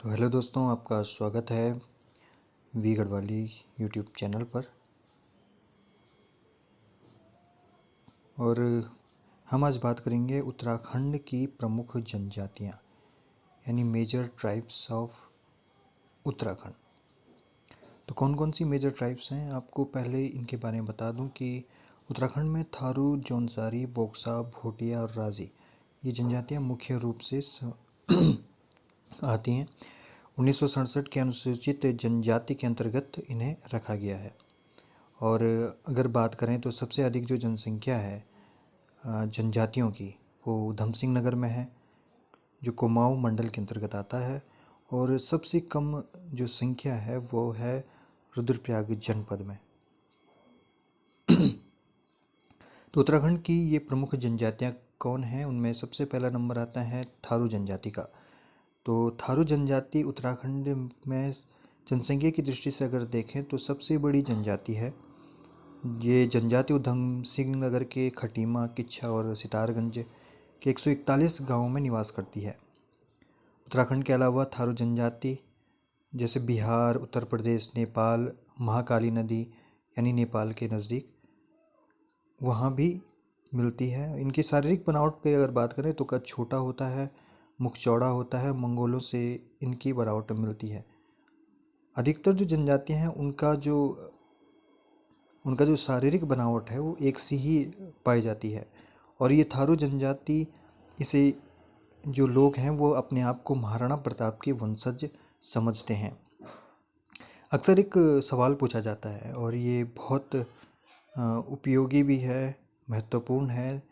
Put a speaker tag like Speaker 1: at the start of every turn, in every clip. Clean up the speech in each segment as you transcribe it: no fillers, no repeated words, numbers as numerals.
Speaker 1: तो हेलो दोस्तों, आपका स्वागत है वी गढ़वाली यूट्यूब चैनल पर। और हम आज बात करेंगे उत्तराखंड की प्रमुख जनजातियां यानी मेजर ट्राइब्स ऑफ उत्तराखंड। तो कौन कौन सी मेजर ट्राइब्स हैं, आपको पहले इनके बारे में बता दूं कि उत्तराखंड में थारू, जौनसारी, बोक्सा, भोटिया और राजी ये जनजातियां मुख्य रूप से आती हैं। 1967 के अनुसूचित जनजाति के अंतर्गत इन्हें रखा गया है। और अगर बात करें तो सबसे अधिक जो जनसंख्या है जनजातियों की, वो उधम सिंह नगर में है, जो कुमाऊं मंडल के अंतर्गत आता है। और सबसे कम जो संख्या है वो है रुद्रप्रयाग जनपद में। तो उत्तराखंड की ये प्रमुख जनजातियां कौन हैं, उनमें सबसे पहला नंबर आता है थारू जनजाति का। तो थारू जनजाति उत्तराखंड में जनसंख्या की दृष्टि से अगर देखें तो सबसे बड़ी जनजाति है। ये जनजाति उधम सिंह नगर के खटीमा, किच्छा और सितारगंज के 141 गांवों में निवास करती है। उत्तराखंड के अलावा थारू जनजाति जैसे बिहार, उत्तर प्रदेश, नेपाल, महाकाली नदी यानी नेपाल के नज़दीक वहाँ भी मिलती है। इनकी शारीरिक बनावट की अगर बात करें तो कद छोटा होता है, मुख चौड़ा होता है, मंगोलों से इनकी बनावट मिलती है। अधिकतर जो जनजातियाँ हैं उनका जो शारीरिक बनावट है वो एक सी ही पाई जाती है। और ये थारू जनजाति, इसे जो लोग हैं वो अपने आप को महाराणा प्रताप के वंशज समझते हैं। अक्सर एक सवाल पूछा जाता है और ये बहुत उपयोगी भी है, महत्वपूर्ण है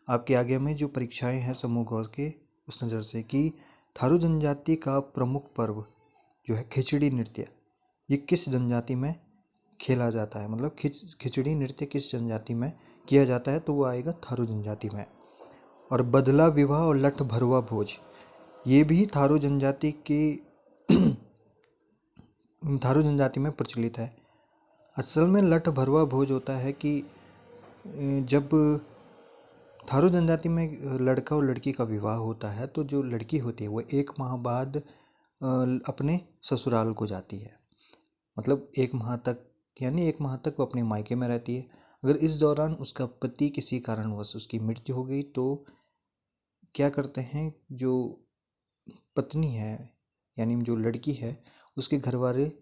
Speaker 1: आपके आगे में जो परीक्षाएं हैं समूह गौर के उस नज़र से, कि थारू जनजाति का प्रमुख पर्व जो है खिचड़ी नृत्य, ये किस जनजाति में खेला जाता है, मतलब खिचड़ी नृत्य किस जनजाति में किया जाता है, तो वो आएगा थारू जनजाति में। और बदला विवाह और लठ भरुआ भोज, ये भी थारू जनजाति में प्रचलित है। असल में लठ भरुआ भोज होता है कि जब थारू जनजाति में लड़का और लड़की का विवाह होता है तो जो लड़की होती है वो 1 माह बाद अपने ससुराल को जाती है। मतलब 1 माह तक, यानी 1 माह तक वो अपने मायके में रहती है। अगर इस दौरान उसका पति किसी कारणवश उसकी मृत्यु हो गई तो क्या करते हैं, जो पत्नी है यानी जो लड़की है उसके घर वाले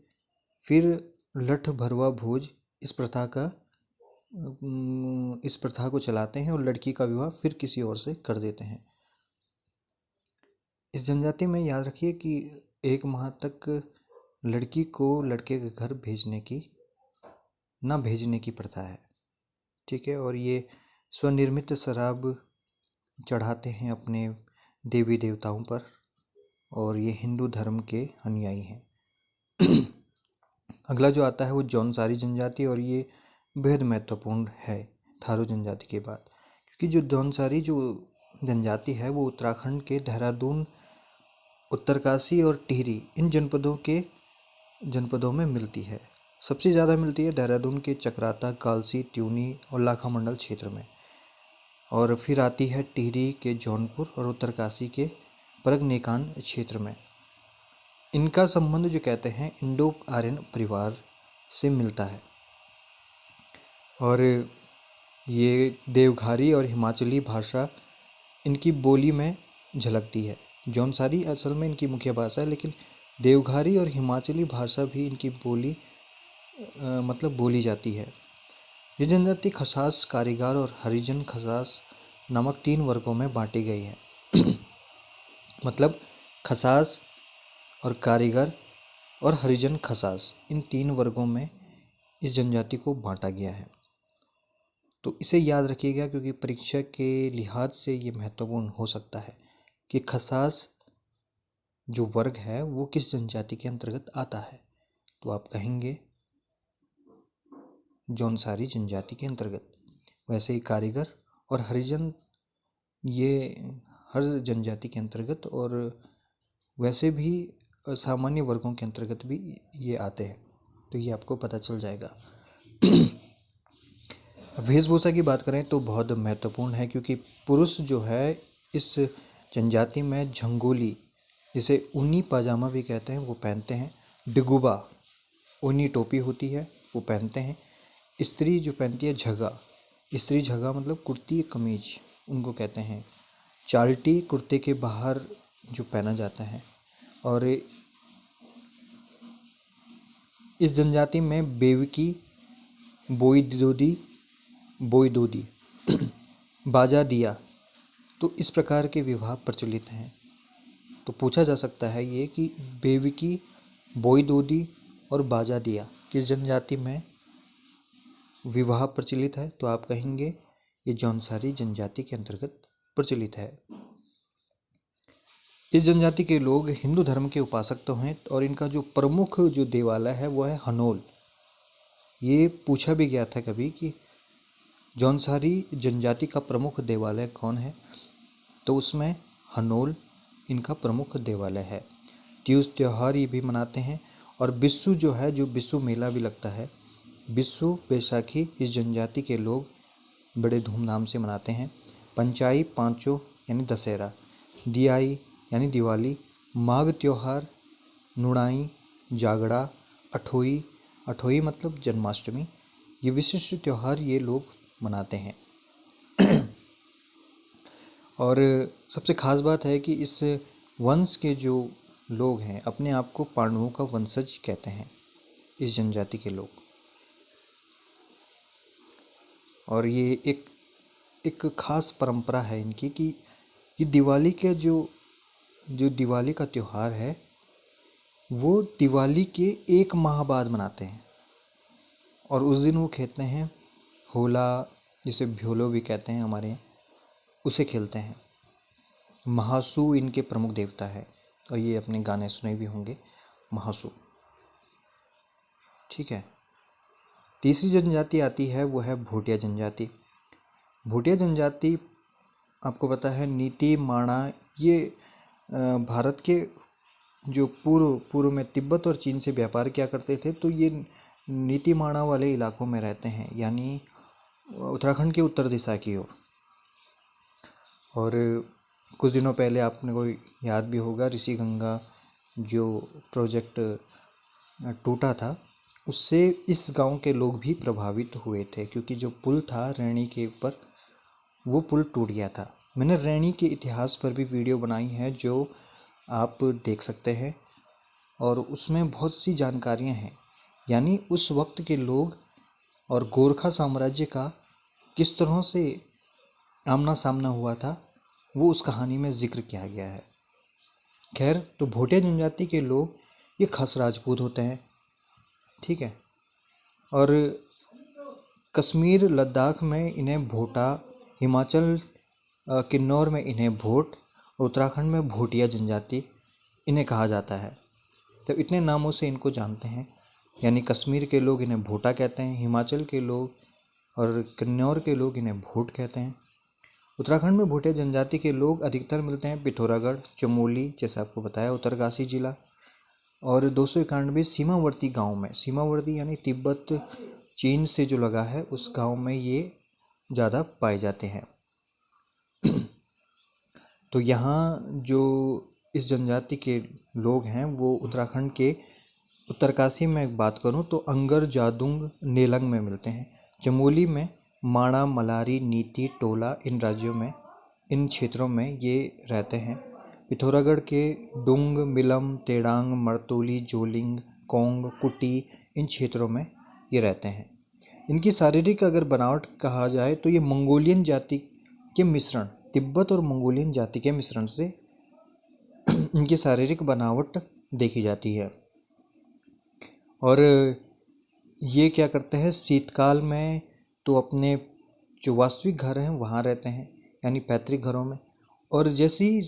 Speaker 1: फिर लठ भरवा भोज इस प्रथा को चलाते हैं और लड़की का विवाह फिर किसी और से कर देते हैं। इस जनजाति में याद रखिए कि 1 माह तक लड़की को लड़के के घर भेजने की प्रथा है, ठीक है। और ये स्वनिर्मित शराब चढ़ाते हैं अपने देवी देवताओं पर, और ये हिंदू धर्म के अनुयायी हैं। अगला जो आता है वो जौनसारी जनजाति, और ये बेहद महत्वपूर्ण है थारू जनजाति के बाद, क्योंकि जो जौनसारी जो जनजाति है वो उत्तराखंड के देहरादून, उत्तरकाशी और टिहरी इन जनपदों में मिलती है। सबसे ज़्यादा मिलती है देहरादून के चक्राता, कालसी, त्यूनी और लाखा मंडल क्षेत्र में, और फिर आती है टिहरी के जौनपुर और उत्तरकाशी के परगनेकान क्षेत्र में। इनका संबंध जो कहते हैं इंडो आर्यन परिवार से मिलता है, और ये देवघारी और हिमाचली भाषा इनकी बोली में झलकती है। जौनसारी असल में इनकी मुख्य भाषा है, लेकिन देवघारी और हिमाचली भाषा भी इनकी बोली जाती है। ये जनजाति खसास, कारीगर और हरिजन खसास नामक 3 वर्गों में बांटी गई है। मतलब खसास और कारीगर और हरिजन खसास, इन 3 वर्गों में इस जनजाति को बांटा गया है। तो इसे याद रखिएगा, क्योंकि परीक्षा के लिहाज से ये महत्वपूर्ण हो सकता है कि खसास जो वर्ग है वो किस जनजाति के अंतर्गत आता है। तो आप कहेंगे जौनसारी जनजाति के अंतर्गत। वैसे ही कारीगर और हरिजन ये हर जनजाति के अंतर्गत, और वैसे भी सामान्य वर्गों के अंतर्गत भी ये आते हैं, तो ये आपको पता चल जाएगा। वेशभूषा की बात करें तो बहुत महत्वपूर्ण है, क्योंकि पुरुष जो है इस जनजाति में झंगोली जिसे ऊनी पाजामा भी कहते हैं, वो पहनते हैं। डिगुबा ऊनी टोपी होती है, वो पहनते हैं। स्त्री जो पहनती है झगा, स्त्री झगा मतलब कुर्ती कमीज, उनको कहते हैं। चाल्टी कुर्ते के बाहर जो पहना जाता है। और इस जनजाति में बेवकी, बोई दोदी बाजा दिया, तो इस प्रकार के विवाह प्रचलित हैं। तो पूछा जा सकता है ये कि बेवकी, बोई दोदी और बाजा दिया किस जनजाति में विवाह प्रचलित है, तो आप कहेंगे ये जौनसारी जनजाति के अंतर्गत प्रचलित है। इस जनजाति के लोग हिंदू धर्म के उपासक तो हैं, और इनका जो प्रमुख जो देवालय है वो है हनोल। ये पूछा भी गया था कभी कि जौनसारी जनजाति का प्रमुख देवालय कौन है, तो उसमें हनोल इनका प्रमुख देवालय है। तीज त्यौहार ये भी मनाते हैं। और बिस्सू जो है, जो बिस्सू मेला भी लगता है, बिस्सू बैसाखी इस जनजाति के लोग बड़े धूमधाम से मनाते हैं। पंचाई पांचों यानी दशहरा, दियाई यानी दिवाली, माघ त्योहार, नुणाई, जागड़ा, अठोई, अठोई मतलब जन्माष्टमी, ये विशिष्ट त्यौहार ये लोग मनाते हैं। और सबसे खास बात है कि इस वंश के जो लोग हैं अपने आप को पांडवों का वंशज कहते हैं, इस जनजाति के लोग। और ये एक खास परंपरा है इनकी कि ये दिवाली के जो दिवाली का त्यौहार है वो दिवाली के 1 माह बाद मनाते हैं। और उस दिन वो खेलते हैं होला, जिसे भ्योलो भी कहते हैं हमारे यहाँ, उसे खेलते हैं। महासू इनके प्रमुख देवता है, और ये अपने गाने सुने भी होंगे, महासू। ठीक है। तीसरी जनजाति आती है वो है भोटिया जनजाति। भोटिया जनजाति आपको पता है नीति माणा, ये भारत के जो पूर्व में तिब्बत और चीन से व्यापार किया करते थे, तो ये नीति माणा वाले इलाकों में रहते हैं, यानी उत्तराखंड के उत्तर दिशा की ओर। और कुछ दिनों पहले आपने को याद भी होगा ऋषि गंगा जो प्रोजेक्ट टूटा था, उससे इस गांव के लोग भी प्रभावित हुए थे, क्योंकि जो पुल था रैणी के ऊपर, वो पुल टूट गया था। मैंने रैणी के इतिहास पर भी वीडियो बनाई है जो आप देख सकते हैं, और उसमें बहुत सी जानकारियां हैं, यानी उस वक्त के लोग और गोरखा साम्राज्य का किस तरह से आमना सामना हुआ था, वो उस कहानी में जिक्र किया गया है। खैर, तो भोटिया जनजाति के लोग ये खस राजपूत होते हैं। ठीक है। और कश्मीर लद्दाख में इन्हें भोटा, हिमाचल किन्नौर में इन्हें भोट, उत्तराखंड में भोटिया जनजाति इन्हें कहा जाता है। तो इतने नामों से इनको जानते हैं, यानी कश्मीर के लोग इन्हें भोटा कहते हैं, हिमाचल के लोग और किन्नौर के लोग इन्हें भोट कहते हैं। उत्तराखंड में भोटिया जनजाति के लोग अधिकतर मिलते हैं पिथौरागढ़, चमोली, जैसे आपको बताया उत्तरकाशी जिला, और 291 सीमावर्ती गांव में, सीमावर्ती यानी तिब्बत चीन से जो लगा है उस गांव में ये ज़्यादा पाए जाते हैं। तो यहाँ जो इस जनजाति के लोग हैं वो उत्तराखंड के उत्तरकाशी में बात करूँ तो अंगर, जादुंग, नेलंग में मिलते हैं। चमोली में माणा, मलारी, नीति, टोला, इन राज्यों में, इन क्षेत्रों में ये रहते हैं। पिथौरागढ़ के डुंग, मिलम, तेड़ांग, मरतोली, जोलिंग, कोंग, कुटी, इन क्षेत्रों में ये रहते हैं। इनकी शारीरिक अगर बनावट कहा जाए तो ये मंगोलियन जाति के मिश्रण, तिब्बत और मंगोलियन जाति के मिश्रण से इनकी शारीरिक बनावट देखी जाती है। और ये क्या करते हैं, शीतकाल में तो अपने जो वास्तविक घर हैं वहाँ रहते हैं, यानी पैतृक घरों में। और जैसे ही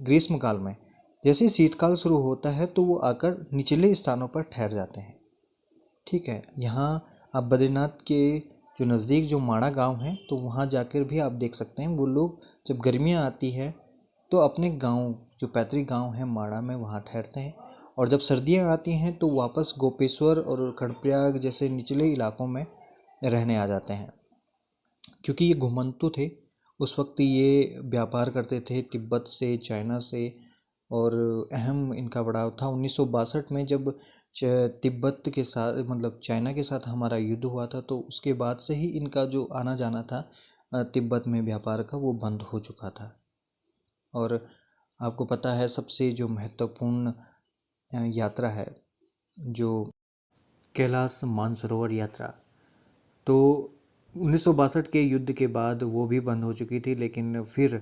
Speaker 1: ग्रीष्मकाल में जैसे ही शीतकाल शुरू होता है तो वो आकर निचले स्थानों पर ठहर जाते हैं। ठीक है। यहाँ आप बद्रीनाथ के जो नज़दीक जो माणा गांव है, तो वहाँ जाकर भी आप देख सकते हैं वो लोग जब गर्मियाँ आती है तो अपने गांव, जो पैतृक गांव है माणा में, वहाँ ठहरते हैं। और जब सर्दियाँ आती हैं तो वापस गोपेश्वर और कर्णप्रयाग जैसे निचले इलाकों में रहने आ जाते हैं, क्योंकि ये घुमंतु थे उस वक्त ये व्यापार करते थे तिब्बत से, चाइना से, और अहम इनका पड़ाव था 1962 में, जब तिब्बत के साथ मतलब चाइना के साथ हमारा युद्ध हुआ था, तो उसके बाद से ही इनका जो आना जाना था तिब्बत में व्यापार का, वो बंद हो चुका था। और आपको पता है सबसे जो महत्वपूर्ण यात्रा है जो कैलाश मानसरोवर यात्रा, तो 1962 के युद्ध के बाद वो भी बंद हो चुकी थी, लेकिन फिर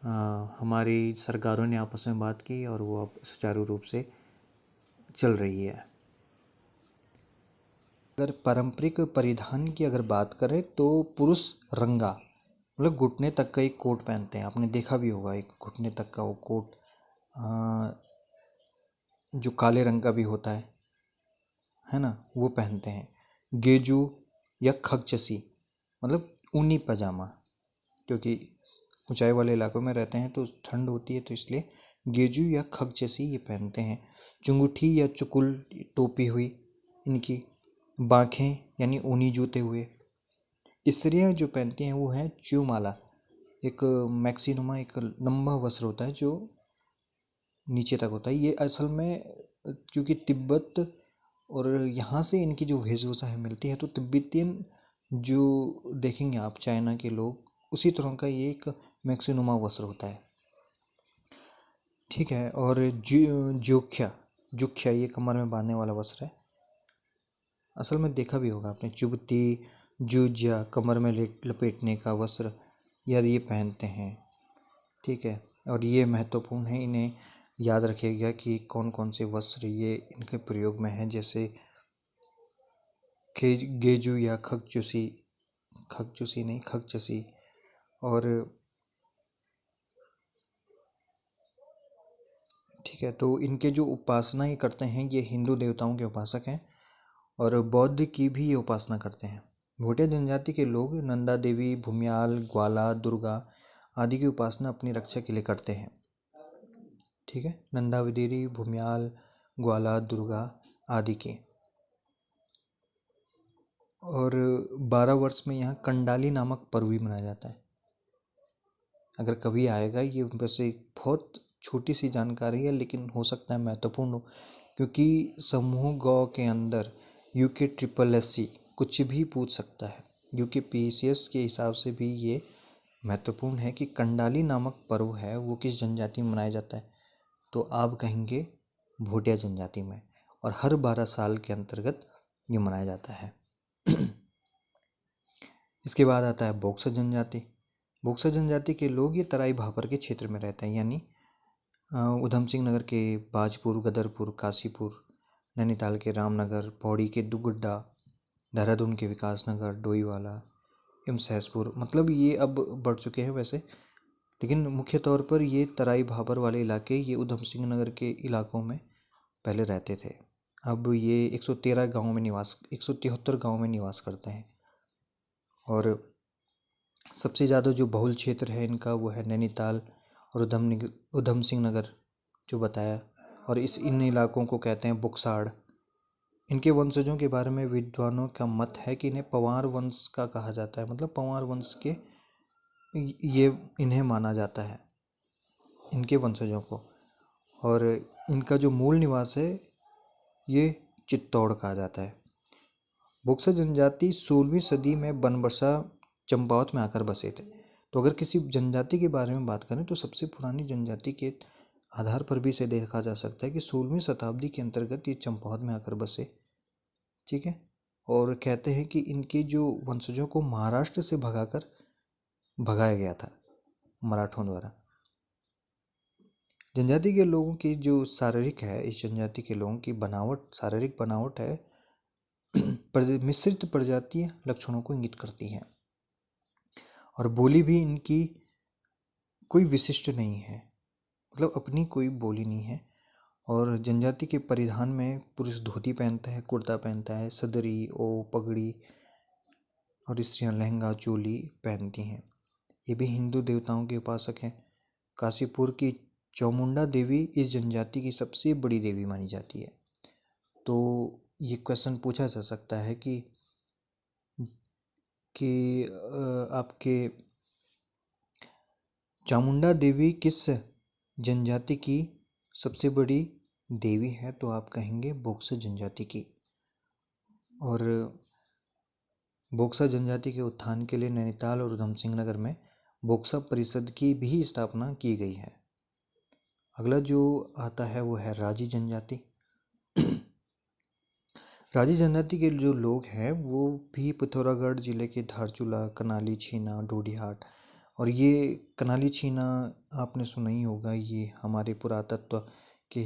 Speaker 1: हमारी सरकारों ने आपस में बात की और वो अब सुचारू रूप से चल रही है। अगर पारंपरिक परिधान की अगर बात करें तो पुरुष रंगा मतलब घुटने तक का एक कोट पहनते हैं। आपने देखा भी होगा एक घुटने तक का वो कोट, जो काले रंग का भी होता है ना, वो पहनते हैं। गेजू या खगचसी मतलब ऊनी पजामा, क्योंकि ऊंचाई वाले इलाकों में रहते हैं तो ठंड होती है, तो इसलिए गेजू या खगचसी ये पहनते हैं। चुंगुठी या चुकुल टोपी हुई इनकी। बांखें यानी ऊनी जूते हुए। स्त्रियाँ जो पहनती हैं वो हैं च्यूमाला, एक मैक्सीनुमा, एक लंबा वस्त्र होता है जो नीचे तक होता है। ये असल में क्योंकि तिब्बत और यहाँ से इनकी जो वेशभूषा है मिलती है, तो तिब्बतियन जो देखेंगे आप चाइना के लोग, उसी तरह का ये एक मैक्सीनुमा वस्त्र होता है। ठीक है। और जोख्या, जुख्या ये कमर में बांधने वाला वस्त्र है। असल में देखा भी होगा आपने, चुबती, जूजिया कमर में लपेटने का वस्त्र यार ये पहनते हैं। ठीक है। और ये महत्वपूर्ण है, इन्हें याद रखिएगा कि कौन कौन से वस्त्र ये इनके प्रयोग में हैं, जैसे गेजू या खगचुसी, खगचुसी नहीं खगचसी। और ठीक है, तो इनके जो उपासना ये करते हैं, ये हिंदू देवताओं के उपासक हैं और बौद्ध की भी ये उपासना करते हैं। भोटिया जनजाति के लोग नंदा देवी, भूमियाल, ग्वाला, दुर्गा आदि की उपासना अपनी रक्षा के लिए करते हैं। ठीक है, नंदा देवी, भूमियाल, ग्वाला, दुर्गा आदि की। और 12 वर्ष में यहाँ कंडाली नामक पर्व भी मनाया जाता है। अगर कभी आएगा, ये वैसे बहुत छोटी सी जानकारी है लेकिन हो सकता है महत्वपूर्ण हो, क्योंकि समूह गौ के अंदर UKSSC कुछ भी पूछ सकता है। UKPCS के हिसाब से भी ये महत्वपूर्ण है कि कंडाली नामक पर्व है वो किस जनजाति में मनाया जाता है, तो आप कहेंगे भोटिया जनजाति में, और हर 12 साल के अंतर्गत ये मनाया जाता है। इसके बाद आता है बोक्सा जनजाति। बोक्सा जनजाति के लोग ये तराई भापर के क्षेत्र में रहते हैं, यानी उधम सिंह नगर के बाजपुर, गदरपुर, काशीपुर, नैनीताल के रामनगर, पौड़ी के दुगुड्डा, देहरादून के विकासनगर, डोईवाला एवं सहसपुर, मतलब ये अब बढ़ चुके हैं वैसे, लेकिन मुख्य तौर पर ये तराई भाबर वाले इलाके, ये उधम सिंह नगर के इलाकों में पहले रहते थे। अब ये 173 गाँव में निवास करते हैं। और सबसे ज़्यादा जो बहुल क्षेत्र है इनका वो है नैनीताल और उधम सिंह नगर जो बताया, और इन इलाकों को कहते हैं बुक्साड़। इनके वंशजों के बारे में विद्वानों का मत है कि इन्हें पंवार वंश का कहा जाता है, मतलब पंवार वंश के ये इन्हें माना जाता है, इनके वंशजों को। और इनका जो मूल निवास है ये चित्तौड़ कहा जाता है। बुक्सा जनजाति 16वीं सदी में बनबसा चंपावत में आकर बसे थे। तो अगर किसी जनजाति के बारे में बात करें तो सबसे पुरानी जनजाति के आधार पर भी इसे देखा जा सकता है कि 16वीं शताब्दी के अंतर्गत ये चंपावत में आकर बसे। ठीक है। और कहते हैं कि इनके जो वंशजों को महाराष्ट्र से भगाया गया था मराठों द्वारा। जनजाति के लोगों की जो शारीरिक है, इस जनजाति के लोगों की बनावट, शारीरिक बनावट है मिश्रित प्रजातीय लक्षणों को इंगित करती है। और बोली भी इनकी कोई विशिष्ट नहीं है, मतलब अपनी कोई बोली नहीं है। और जनजाति के परिधान में पुरुष धोती पहनता है, कुर्ता पहनता है, सदरी, पगड़ी, और स्त्रियां लहंगा, चोली पहनती हैं। ये भी हिंदू देवताओं के उपासक हैं। काशीपुर की चामुंडा देवी इस जनजाति की सबसे बड़ी देवी मानी जाती है। तो ये क्वेश्चन पूछा जा सकता है कि आपके चामुंडा देवी किस जनजाति की सबसे बड़ी देवी है? तो आप कहेंगे बोक्सा जनजाति की। और बोक्सा जनजाति के उत्थान के लिए नैनीताल और उधमसिंह नगर में बोक्सा परिषद की भी स्थापना की गई है। अगला जो आता है वो है राजी जनजाति। राजी जनजाति के जो लोग हैं वो भी पिथौरागढ़ जिले के धारचूला, कनाली छीना, डोडीहाट, और ये कनाली छीना आपने सुना ही होगा, ये हमारे पुरातत्व के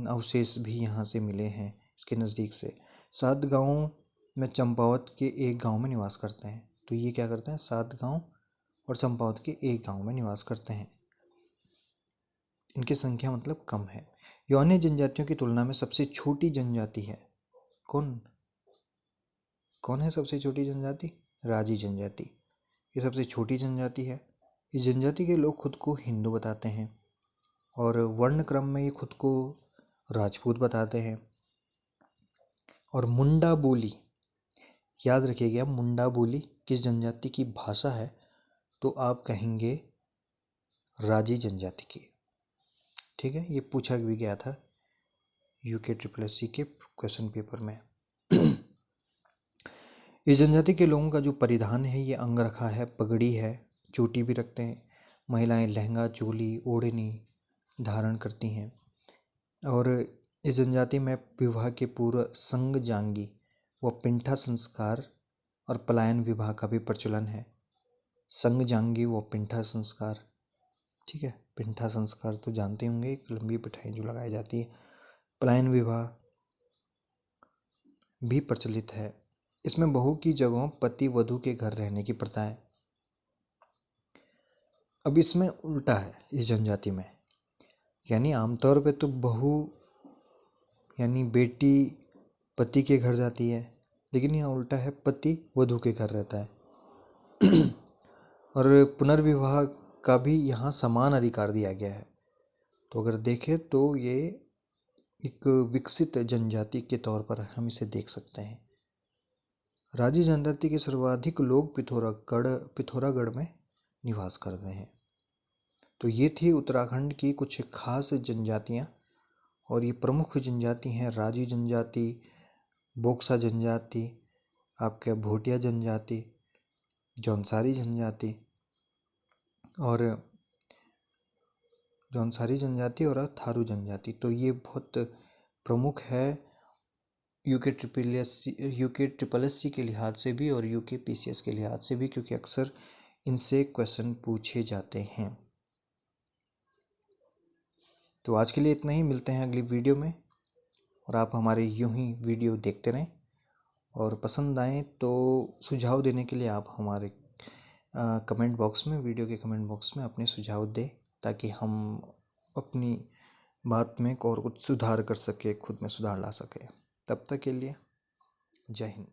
Speaker 1: अवशेष भी यहाँ से मिले हैं इसके नज़दीक से। 7 गाँव में चंपावत के एक गांव में निवास करते हैं। तो ये क्या करते हैं, 7 गांव और चंपावत के एक गांव में निवास करते हैं। इनकी संख्या मतलब कम है। ये अन्य जनजातियों की तुलना में सबसे छोटी जनजाति है। कौन है सबसे छोटी जनजाति? राजी जनजाति। ये सबसे छोटी जनजाति है। इस जनजाति के लोग खुद को हिंदू बताते हैं और वर्ण क्रम में ये खुद को राजपूत बताते हैं। और मुंडा बोली, याद रखिएगा, मुंडा बोली किस जनजाति की भाषा है? तो आप कहेंगे राजी जनजाति की। ठीक है, ये पूछा भी गया था यूके SSC के क्वेश्चन पेपर में। इस जनजाति के लोगों का जो परिधान है ये अंगरखा है, पगड़ी है, चोटी भी रखते हैं। महिलाएं लहंगा, चोली, ओढ़नी धारण करती हैं। और इस जनजाति में विवाह के पूर्व संगजांगी व पिंठा संस्कार और पलायन विवाह का भी प्रचलन है। संगजांगी व पिंठा संस्कार, ठीक है, पिंठा संस्कार तो जानते होंगे, एक लंबी पिठाई जो लगाई जाती है। पलायन विवाह भी प्रचलित है। इसमें बहू की जगह पति वधू के घर रहने की प्रथा है। अब इसमें उल्टा है इस जनजाति में, यानी आमतौर पे तो बहू यानी बेटी पति के घर जाती है, लेकिन यहाँ उल्टा है, पति वधू के घर रहता है। और पुनर्विवाह का भी यहाँ समान अधिकार दिया गया है। तो अगर देखें तो ये एक विकसित जनजाति के तौर पर हम इसे देख सकते हैं। राजी जनजाति के सर्वाधिक लोग पिथौरागढ़ में निवास करते हैं। तो ये थी उत्तराखंड की कुछ खास जनजातियाँ, और ये प्रमुख जनजाति हैं राजी जनजाति, बोक्सा जनजाति, आपके भोटिया जनजाति, जौनसारी जनजाति और थारू जनजाति। तो ये बहुत प्रमुख है यूके SSC के लिहाज से भी और यूके PCS के लिहाज से भी, क्योंकि अक्सर इनसे क्वेश्चन पूछे जाते हैं। तो आज के लिए इतना ही, मिलते हैं अगली वीडियो में। और आप हमारे यूं ही वीडियो देखते रहें, और पसंद आए तो सुझाव देने के लिए आप हमारे कमेंट बॉक्स में, वीडियो के कमेंट बॉक्स में अपने सुझाव दें, ताकि हम अपनी बात में और कुछ सुधार कर सके, खुद में सुधार ला सके। तब तक के लिए जय हिंद।